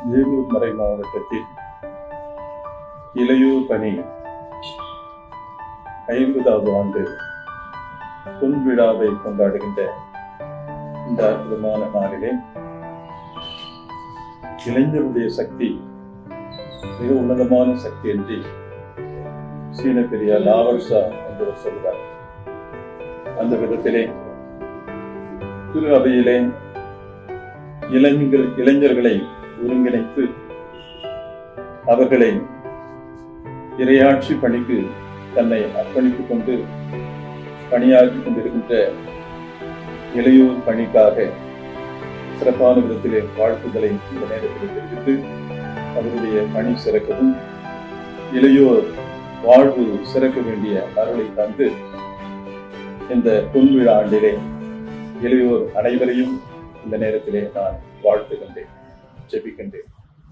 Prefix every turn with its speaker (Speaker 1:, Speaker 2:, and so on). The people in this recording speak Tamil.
Speaker 1: வேலூர் மறை மாவட்டத்தில் இளையோர் பணி 50வது ஆண்டு பொன் விழாவை கொண்டாடுகின்ற இந்த அற்புதமான நாளிலே இளைஞருடைய சக்தி மிக உன்னதமான சக்தி என்று சீன பெரியார் லாவர்சா என்பவர் சொல்கிறார். அந்த விதத்திலே திரு அவையிலே இளைஞர்களை ஒருங்கிணைத்து அவர்களை இறையாட்சி பணிக்கு தன்னை அர்ப்பணித்துக் கொண்டு பணியாற்றிக் கொண்டிருக்கின்ற இளையோர் பணிக்காக சிறப்பான விதத்திலே வாழ்த்துக்களை இந்த நேரத்தில் தெரிவித்து அவருடைய பணி சிறக்கவும் இளையோர் வாழ்வு சிறக்க வேண்டிய அருளை தந்து இந்த பொன்விழா ஆண்டிலே இளையோர் அனைவரையும் இந்த நேரத்திலே நான் வாழ்த்துகின்றேன், ஜெபிக்கின்றேன்.